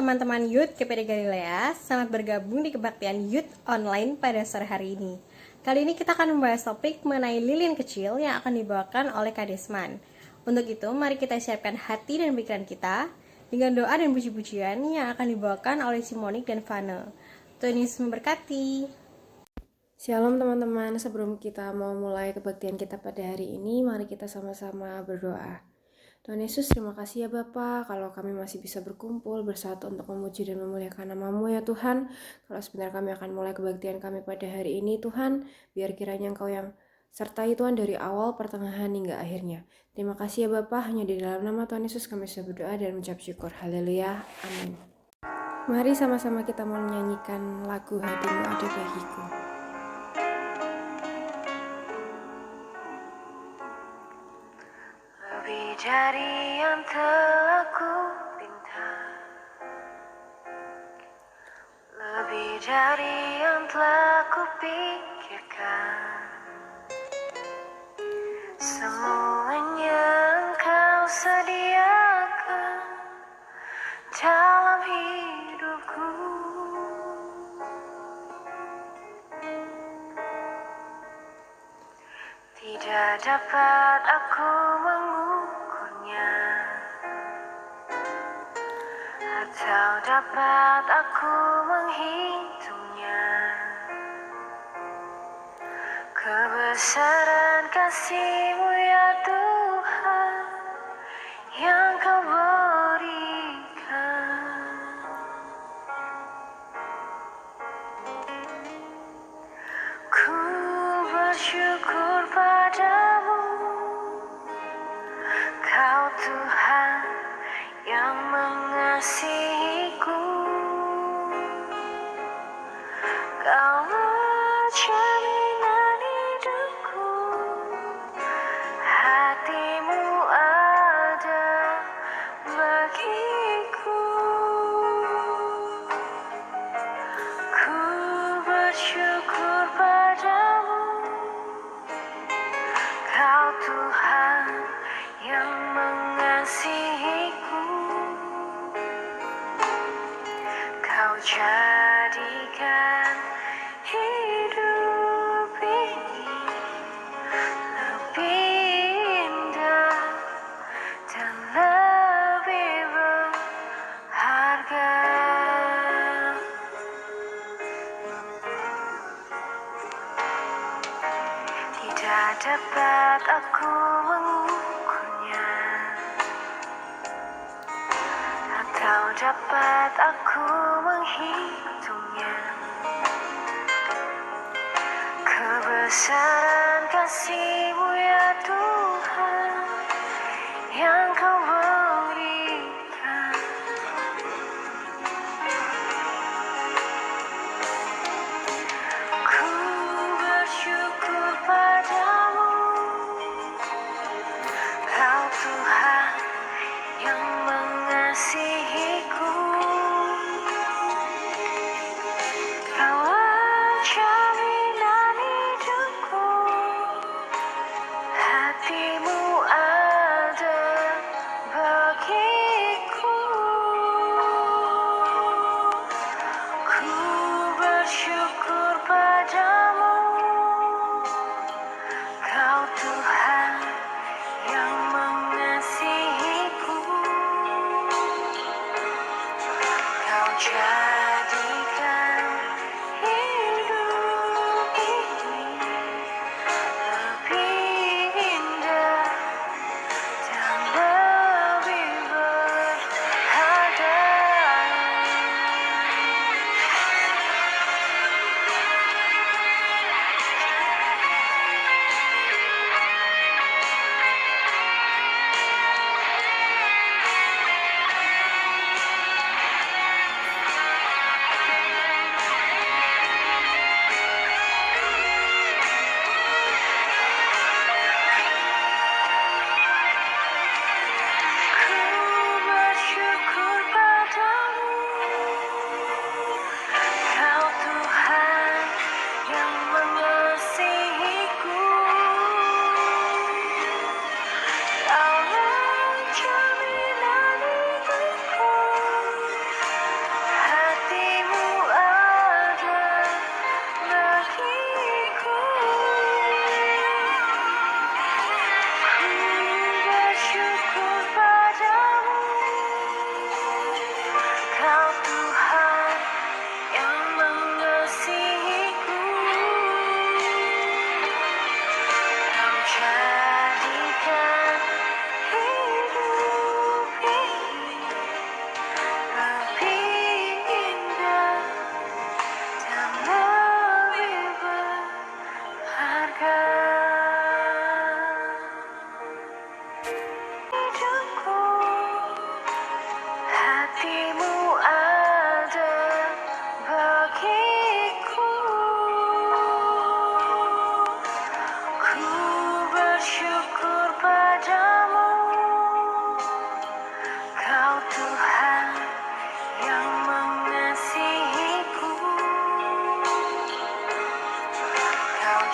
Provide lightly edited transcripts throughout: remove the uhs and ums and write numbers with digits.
teman-teman Youth KPD Galilea, selamat bergabung di kebaktian Youth Online pada sore hari ini. Kali ini kita akan membahas topik mengenai lilin kecil yang akan dibawakan oleh Kak Desman. Untuk itu, mari kita siapkan hati dan pikiran kita dengan doa dan puji-pujian yang akan dibawakan oleh Simonik dan Vane. Tuhan Yesus memberkati. Shalom teman-teman, sebelum kita mau mulai kebaktian kita pada hari ini, mari kita sama-sama berdoa. Tuhan Yesus, terima kasih ya Bapa, kalau kami masih bisa berkumpul bersatu untuk memuji dan memuliakan nama-Mu ya Tuhan. Kalau sebentar kami akan mulai kebaktian kami pada hari ini Tuhan, biar kiranya Engkau yang sertai Tuhan dari awal, pertengahan hingga akhirnya. Terima kasih ya Bapa, hanya di dalam nama Tuhan Yesus kami sudah berdoa dan mengucap syukur. Haleluya, amin. Mari sama-sama kita mau menyanyikan lagu Hatimu Ada Bagiku. Lebih dari yang telah ku pinta, lebih dari yang telah ku pikirkan, semuanya Engkau sediakan dalam hidupku. Tidak dapat aku mengukurnya, atau dapat aku menghitungnya. Kebesaran kasih-Mu ya Tuhan yang Kau berikan. Ku bersyukur padamu, Kau Tuhan yang mengasihiku. Kaulah jaminan hidupku, hati-Mu ada bagiku. Ku bersyukur padamu, Kau Tuhan yang mengasihiku. Kau jadikan hidup ini lebih indah dan lebih berharga. Tidak dapat aku mengukurnya, atau dapat aku menghitungnya. Kebesaran kasih-Mu ya Tuhan yang Kau berikan. Ku bersyukur padamu, Kau Tuhan yang mengasihiku. Kaulah jaminan hidupku,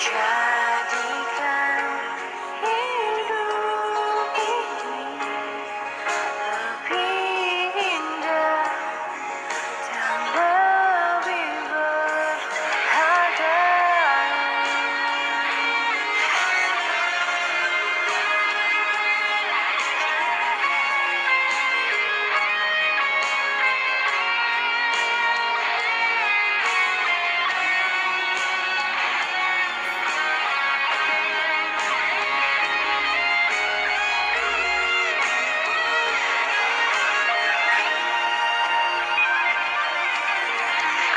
jadikan hidup ini lebih indah dan lebih berharga.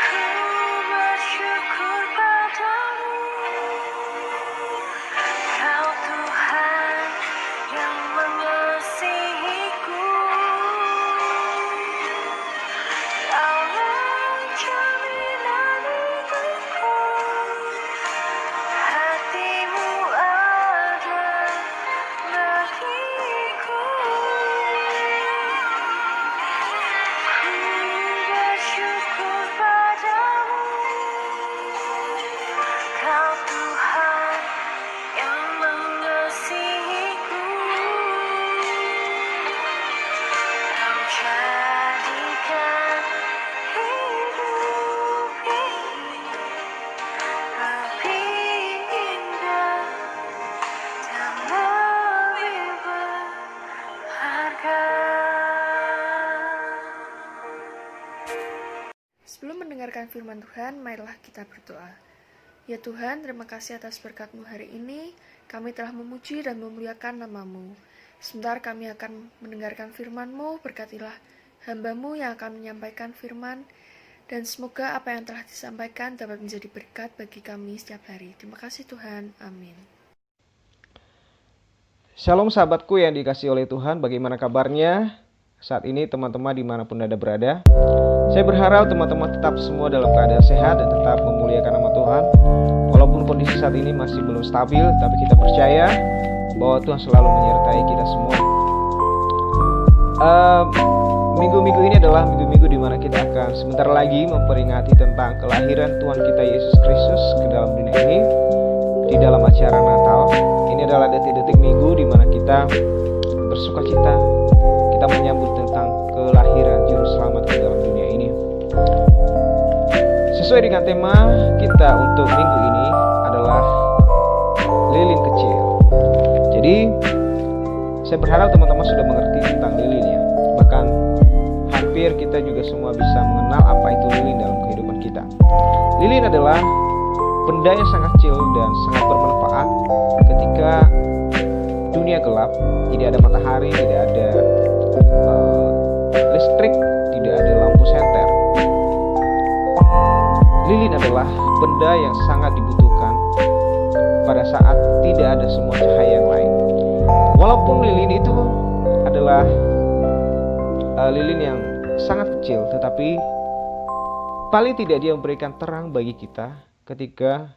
Ku bersyukur padamu, Kau Tuhan yang mengasihiku. Kaulah jaminan hidupku, hatimu ada bagiku. Ku bersyukur padamu, Kau Tuhan yang mengasihiku. Kau jadikan hidup ini lebih indah dan lebih berharga. Sebelum mendengarkan firman Tuhan, marilah kita berdoa. Ya Tuhan, terima kasih atas berkat-Mu hari ini. Kami telah memuji dan memuliakan nama-Mu. Sebentar kami akan mendengarkan firman-Mu, berkatilah hamba-Mu yang akan menyampaikan firman, dan semoga apa yang telah disampaikan dapat menjadi berkat bagi kami setiap hari. Terima kasih Tuhan, amin. Shalom sahabatku yang dikasihi oleh Tuhan, bagaimana kabarnya saat ini teman-teman dimanapun Anda berada? Saya berharap teman-teman tetap semua dalam keadaan sehat dan tetap memuliakan nama Tuhan. Walaupun kondisi saat ini masih belum stabil, tapi kita percaya bahwa Tuhan selalu menyertai kita semua. Minggu-minggu ini adalah minggu-minggu di mana kita akan sebentar lagi memperingati tentang kelahiran Tuhan kita Yesus Kristus ke dalam dunia ini di dalam acara Natal. Ini adalah detik-detik minggu di mana kita bersukacita, kita menyambut tentang kelahiran Juru Selamat ke dalam dunia ini. Sesuai dengan tema kita untuk minggu ini adalah lilin kecil. Jadi saya berharap teman-teman sudah mengerti tentang lilin ya. Bahkan hampir kita juga semua bisa mengenal apa itu lilin dalam kehidupan kita. Lilin adalah benda yang sangat kecil dan sangat bermanfaat ketika dunia gelap, tidak ada matahari, tidak ada listrik, tidak ada lampu senter. Lilin adalah benda yang sangat dibutuhkan pada saat tidak ada semua cahaya yang lain. Walaupun lilin itu adalah lilin yang sangat kecil, tetapi paling tidak dia memberikan terang bagi kita ketika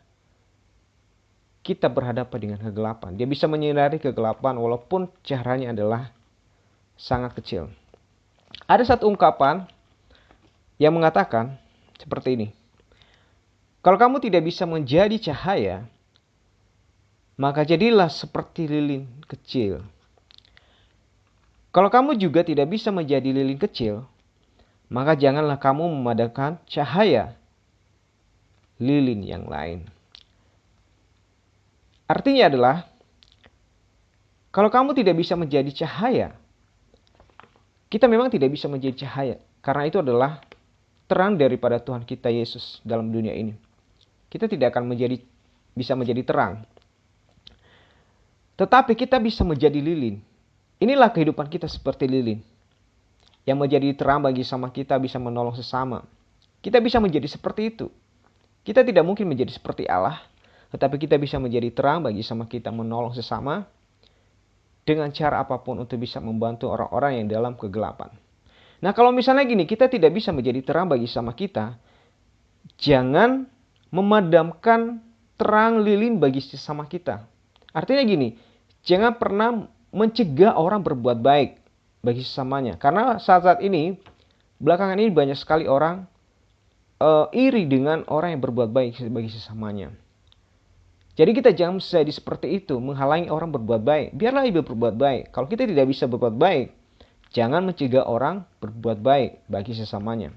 kita berhadapan dengan kegelapan. Dia bisa menyinari kegelapan walaupun caharanya adalah sangat kecil. Ada satu ungkapan yang mengatakan seperti ini. Kalau kamu tidak bisa menjadi cahaya, maka jadilah seperti lilin kecil. Kalau kamu juga tidak bisa menjadi lilin kecil, maka janganlah kamu memadamkan cahaya lilin yang lain. Artinya adalah, kalau kamu tidak bisa menjadi cahaya, kita memang tidak bisa menjadi cahaya. Karena itu adalah terang daripada Tuhan kita Yesus dalam dunia ini. Kita tidak akan bisa menjadi terang. Tetapi kita bisa menjadi lilin. Inilah kehidupan kita seperti lilin. Yang menjadi terang bagi sama kita, bisa menolong sesama. Kita bisa menjadi seperti itu. Kita tidak mungkin menjadi seperti Allah. Tetapi kita bisa menjadi terang bagi sama kita, menolong sesama. Dengan cara apapun untuk bisa membantu orang-orang yang dalam kegelapan. Nah kalau misalnya gini, kita tidak bisa menjadi terang bagi sama kita. Jangan memadamkan terang lilin bagi sesama kita. Artinya gini, jangan pernah mencegah orang berbuat baik bagi sesamanya. Karena saat-saat ini, belakangan ini banyak sekali orang iri dengan orang yang berbuat baik bagi sesamanya. Jadi kita jangan menjadi seperti itu, menghalangi orang berbuat baik. Biarlah ibu berbuat baik. Kalau kita tidak bisa berbuat baik, jangan mencegah orang berbuat baik bagi sesamanya.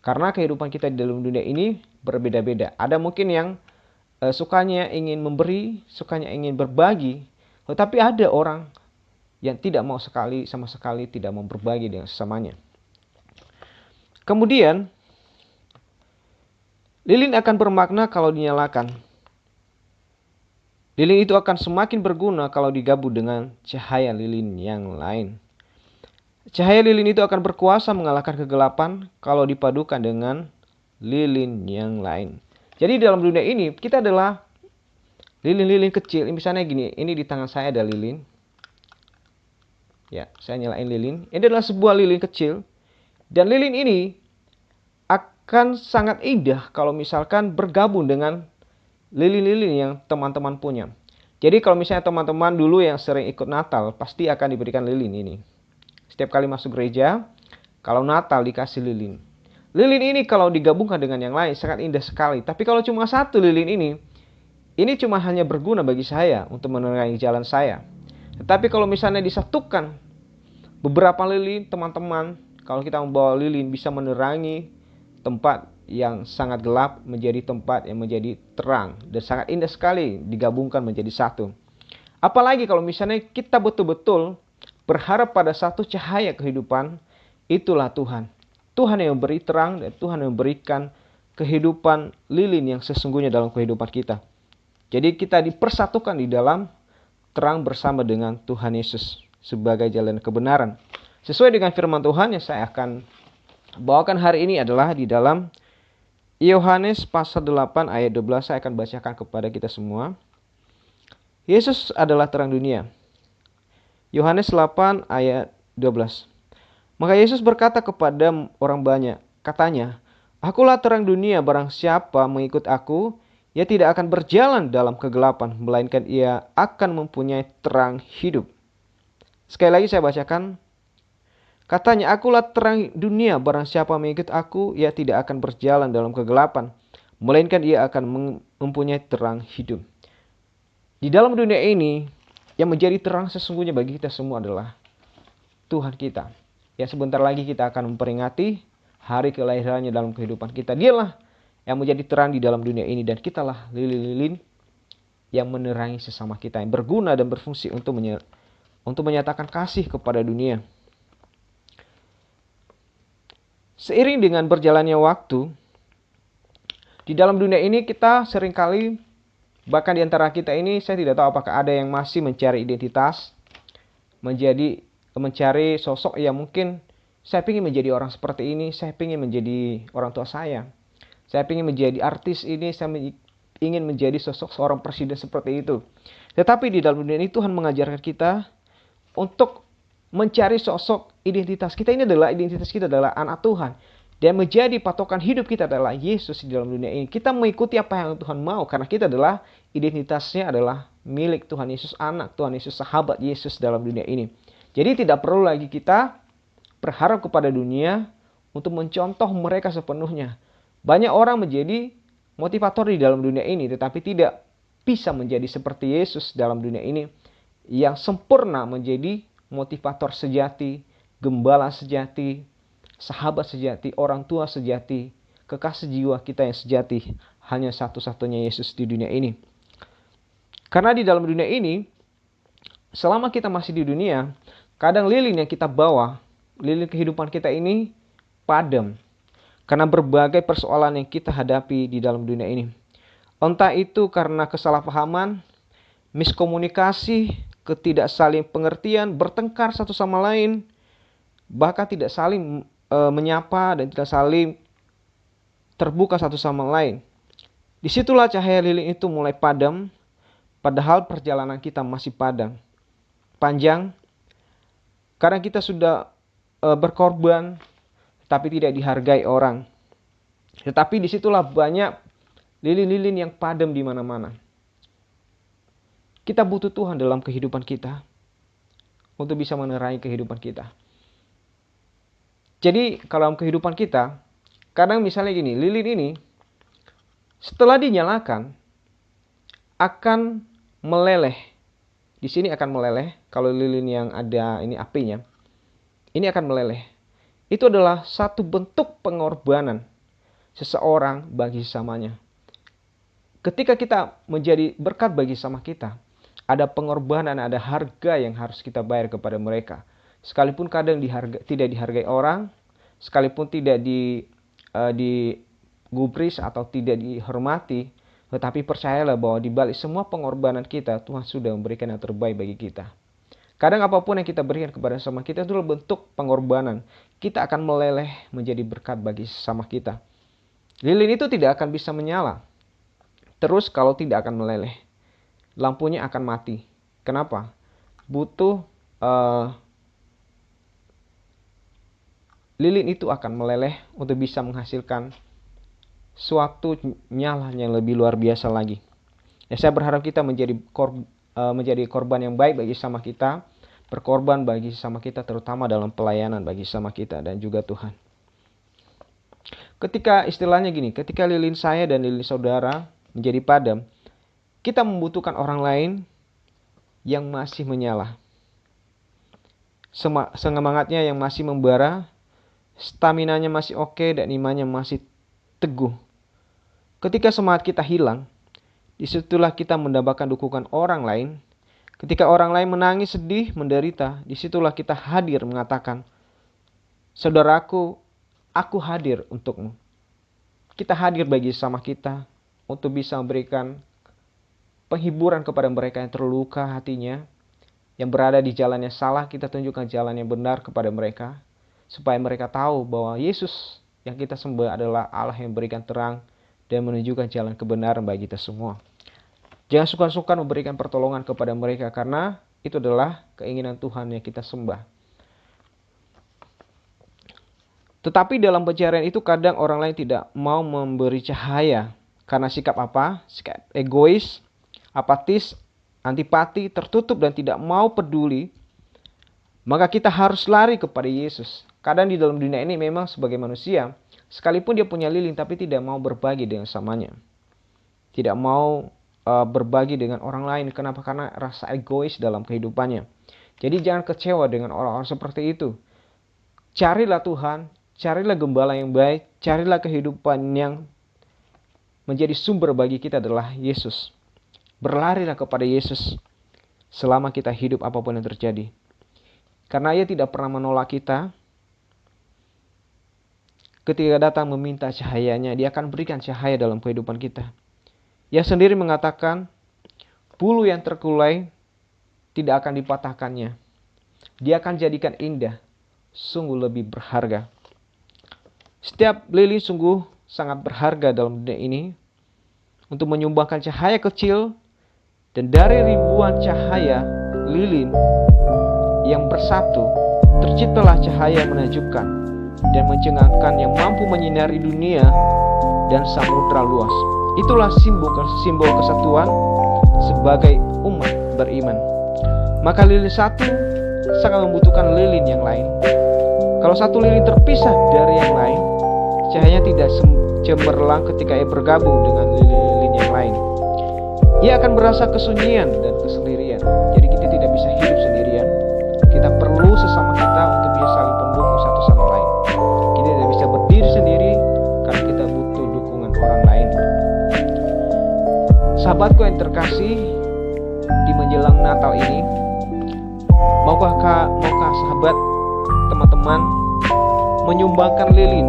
Karena kehidupan kita di dalam dunia ini berbeda-beda. Ada mungkin yang sukanya ingin memberi, sukanya ingin berbagi. Tetapi ada orang yang tidak mau sama sekali tidak mau berbagi dengan sesamanya. Kemudian, lilin akan bermakna kalau dinyalakan. Lilin itu akan semakin berguna kalau digabung dengan cahaya lilin yang lain. Cahaya lilin itu akan berkuasa mengalahkan kegelapan kalau dipadukan dengan lilin yang lain. Jadi dalam dunia ini kita adalah lilin-lilin kecil. Misalnya gini, ini di tangan saya ada lilin. Ya, saya nyalain lilin. Ini adalah sebuah lilin kecil. Dan lilin ini akan sangat indah kalau misalkan bergabung dengan lilin-lilin yang teman-teman punya. Jadi kalau misalnya teman-teman dulu yang sering ikut Natal, pasti akan diberikan lilin ini. Setiap kali masuk gereja, kalau Natal dikasih lilin. Lilin ini kalau digabungkan dengan yang lain sangat indah sekali. Tapi kalau cuma satu lilin ini cuma hanya berguna bagi saya untuk menerangi jalan saya. Tetapi kalau misalnya disatukan beberapa lilin, teman-teman, kalau kita membawa lilin bisa menerangi tempat yang sangat gelap menjadi tempat yang menjadi terang. Dan sangat indah sekali digabungkan menjadi satu. Apalagi kalau misalnya kita betul-betul berharap pada satu cahaya kehidupan, itulah Tuhan. Tuhan yang memberi terang dan Tuhan yang memberikan kehidupan lilin yang sesungguhnya dalam kehidupan kita. Jadi kita dipersatukan di dalam terang bersama dengan Tuhan Yesus sebagai jalan kebenaran. Sesuai dengan firman Tuhan yang saya akan bawakan hari ini adalah di dalam Yohanes pasal 8 ayat 12. Saya akan bacakan kepada kita semua. Yesus adalah terang dunia. Yohanes 8 ayat 12. Maka Yesus berkata kepada orang banyak, katanya, "Akulah terang dunia, barang siapa mengikut aku, ia tidak akan berjalan dalam kegelapan, melainkan ia akan mempunyai terang hidup." Sekali lagi saya bacakan. Katanya, "Akulah terang dunia, barang siapa mengikut aku, ia tidak akan berjalan dalam kegelapan, melainkan ia akan mempunyai terang hidup." Di dalam dunia ini, yang menjadi terang sesungguhnya bagi kita semua adalah Tuhan kita. Ya, sebentar lagi kita akan memperingati hari kelahirannya dalam kehidupan kita. Dialah yang menjadi terang di dalam dunia ini, dan kitalah lilin-lilin yang menerangi sesama kita, yang berguna dan berfungsi untuk menyatakan kasih kepada dunia. Seiring dengan berjalannya waktu, di dalam dunia ini kita seringkali, bahkan di antara kita ini, saya tidak tahu apakah ada yang masih mencari identitas, mencari sosok yang mungkin saya ingin menjadi orang seperti ini, saya ingin menjadi orang tua saya ingin menjadi artis ini, saya ingin menjadi sosok seorang presiden seperti itu. Tetapi di dalam dunia ini Tuhan mengajarkan kita untuk mencari sosok identitas. Identitas kita adalah anak Tuhan. Dan menjadi patokan hidup kita adalah Yesus di dalam dunia ini. Kita mengikuti apa yang Tuhan mau, karena kita adalah identitasnya adalah milik Tuhan Yesus, anak Tuhan Yesus, sahabat Yesus dalam dunia ini. Jadi tidak perlu lagi kita berharap kepada dunia untuk mencontoh mereka sepenuhnya. Banyak orang menjadi motivator di dalam dunia ini, tetapi tidak bisa menjadi seperti Yesus dalam dunia ini, yang sempurna menjadi motivator sejati, gembala sejati, sahabat sejati, orang tua sejati, kekasih jiwa kita yang sejati. Hanya satu-satunya Yesus di dunia ini. Karena di dalam dunia ini, selama kita masih di dunia, kadang lilin yang kita bawa, lilin kehidupan kita ini padam. Karena berbagai persoalan yang kita hadapi di dalam dunia ini. Entah itu karena kesalahpahaman, miskomunikasi, ketidaksaling pengertian, bertengkar satu sama lain, bahkan tidak saling menyapa dan tidak saling terbuka satu sama lain. Disitulah cahaya lilin itu mulai padam, padahal perjalanan kita masih panjang. Kadang kita sudah berkorban, tapi tidak dihargai orang. Tetapi disitulah banyak lilin-lilin yang padam di mana-mana. Kita butuh Tuhan dalam kehidupan kita untuk bisa menerangi kehidupan kita. Jadi kalau dalam kehidupan kita, kadang misalnya gini, lilin ini setelah dinyalakan, akan meleleh. Di sini akan meleleh. Kalau lilin yang ada ini apinya, ini akan meleleh. Itu adalah satu bentuk pengorbanan seseorang bagi sesamanya. Ketika kita menjadi berkat bagi sama kita, ada pengorbanan, ada harga yang harus kita bayar kepada mereka. Sekalipun kadang tidak dihargai orang, sekalipun tidak digubris atau tidak dihormati, tetapi percayalah bahwa di balik semua pengorbanan kita, Tuhan sudah memberikan yang terbaik bagi kita. Kadang apapun yang kita berikan kepada sesama kita itu adalah bentuk pengorbanan. Kita akan meleleh menjadi berkat bagi sesama kita. Lilin itu tidak akan bisa menyala terus kalau tidak akan meleleh. Lampunya akan mati. Kenapa? Butuh lilin itu akan meleleh untuk bisa menghasilkan suatu nyala yang lebih luar biasa lagi. Ya, saya berharap kita menjadi korban yang baik bagi sama kita, berkorban bagi sama kita, terutama dalam pelayanan bagi sama kita dan juga Tuhan. Ketika istilahnya gini, ketika lilin saya dan lilin saudara menjadi padam, kita membutuhkan orang lain yang masih menyala. Semangatnya yang masih membara, staminanya masih oke, dan imannya masih teguh. Ketika semangat kita hilang, disitulah kita mendapatkan dukungan orang lain. Ketika orang lain menangis, sedih, menderita, disitulah kita hadir mengatakan, saudaraku, aku hadir untukmu. Kita hadir bagi sama kita untuk bisa memberikan penghiburan kepada mereka yang terluka hatinya, yang berada di jalan yang salah. Kita tunjukkan jalan yang benar kepada mereka, supaya mereka tahu bahwa Yesus yang kita sembah adalah Allah yang memberikan terang dan menunjukkan jalan kebenaran bagi kita semua. Jangan sungkan-sungkan memberikan pertolongan kepada mereka, karena itu adalah keinginan Tuhan yang kita sembah. Tetapi dalam pencarian itu kadang orang lain tidak mau memberi cahaya. Karena sikap apa? Sikap egois, apatis, antipati, tertutup dan tidak mau peduli. Maka kita harus lari kepada Yesus. Kadang di dalam dunia ini memang sebagai manusia, sekalipun dia punya lilin tapi tidak mau berbagi dengan samanya. Tidak mau berbagi dengan orang lain. Kenapa? Karena rasa egois dalam kehidupannya. Jadi jangan kecewa dengan orang-orang seperti itu. Carilah Tuhan, carilah gembala yang baik, carilah kehidupan yang menjadi sumber bagi kita adalah Yesus. Berlarilah kepada Yesus selama kita hidup apapun yang terjadi. Karena Ia tidak pernah menolak kita. Ketika datang meminta cahayanya, Dia akan berikan cahaya dalam kehidupan kita. Ia sendiri mengatakan, bulu yang terkulai tidak akan dipatahkannya. Dia akan jadikan indah, sungguh lebih berharga. Setiap lilin sungguh sangat berharga dalam dunia ini untuk menyumbangkan cahaya kecil, dan dari ribuan cahaya lilin yang bersatu terciptalah cahaya yang menakjubkan dan mencengangkan yang mampu menyinari dunia dan samudra luas. Itulah simbol kesatuan sebagai umat beriman. Maka lilin satu sangat membutuhkan lilin yang lain. Kalau satu lilin terpisah dari yang lain, cahayanya tidak cemerlang ketika ia bergabung dengan lilin-lilin yang lain. Ia akan merasa kesunyian dan kesendirian. Jadi kita tidak bisa hidup sendirian. Kita perlu sesama kita untuk bisa saling mendukung satu sama lain. Kita tidak bisa berdiri sendiri karena kita butuh dukungan orang lain. Sahabatku yang terkasih, di menjelang Natal ini, maukah sahabat, teman-teman, menyumbangkan lilin?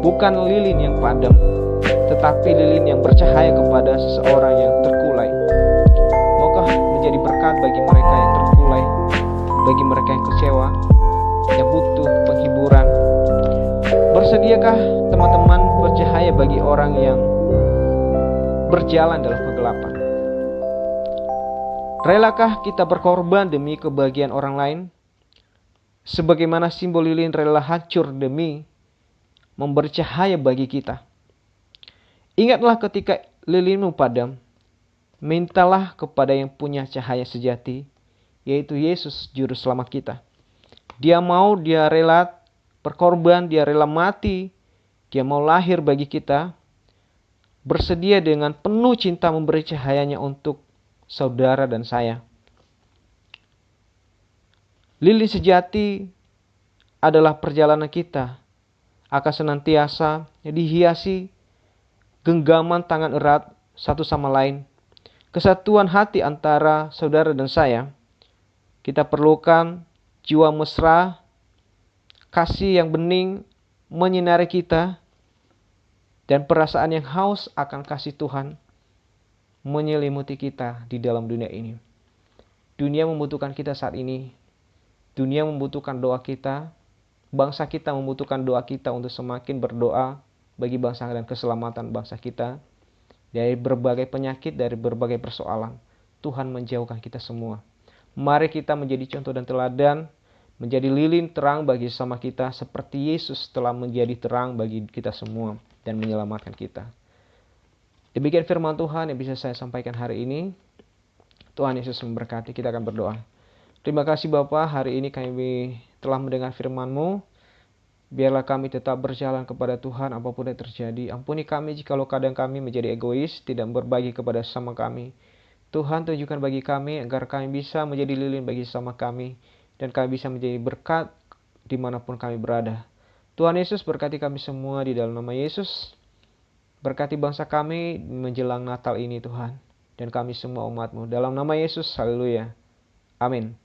Bukan lilin yang padam, tetapi lilin yang bercahaya kepada seseorang yang terkulai. Maukah menjadi berkat bagi mereka yang terkulai, bagi mereka yang kecewa, yang butuh penghiburan? Bersediakah teman-teman bercahaya bagi orang yang berjalan dalam kegelapan? Relakah kita berkorban demi kebahagiaan orang lain? Sebagaimana simbol lilin rela hancur demi memberi cahaya bagi kita. Ingatlah ketika lilinmu padam, mintalah kepada yang punya cahaya sejati, yaitu Yesus Juru Selamat kita. Dia rela berkorban, Dia rela mati, Dia mau lahir bagi kita, bersedia dengan penuh cinta memberi cahayanya untuk saudara dan saya. Lilin sejati adalah perjalanan kita akan senantiasa dihiasi genggaman tangan erat satu sama lain, kesatuan hati antara saudara dan saya. Kita perlukan jiwa mesra, kasih yang bening menyinari kita, dan perasaan yang haus akan kasih Tuhan menyelimuti kita di dalam dunia ini. Dunia membutuhkan kita saat ini. Dunia membutuhkan doa kita. Bangsa kita membutuhkan doa kita untuk semakin berdoa bagi bangsa dan keselamatan bangsa kita. Dari berbagai penyakit, dari berbagai persoalan, Tuhan menjauhkan kita semua. Mari kita menjadi contoh dan teladan, menjadi lilin terang bagi sesama kita, seperti Yesus telah menjadi terang bagi kita semua dan menyelamatkan kita. Demikian firman Tuhan yang bisa saya sampaikan hari ini. Tuhan Yesus memberkati. Kita akan berdoa. Terima kasih Bapa, hari ini kami telah mendengar firman-Mu. Biarlah kami tetap berjalan kepada Tuhan apapun yang terjadi. Ampuni kami jikalau kadang kami menjadi egois, tidak berbagi kepada sesama kami. Tuhan, tunjukkan bagi kami agar kami bisa menjadi lilin bagi sesama kami, dan kami bisa menjadi berkat dimanapun kami berada. Tuhan Yesus berkati kami semua di dalam nama Yesus. Berkati bangsa kami menjelang Natal ini Tuhan, dan kami semua umat-Mu. Dalam nama Yesus, haleluya. Amin.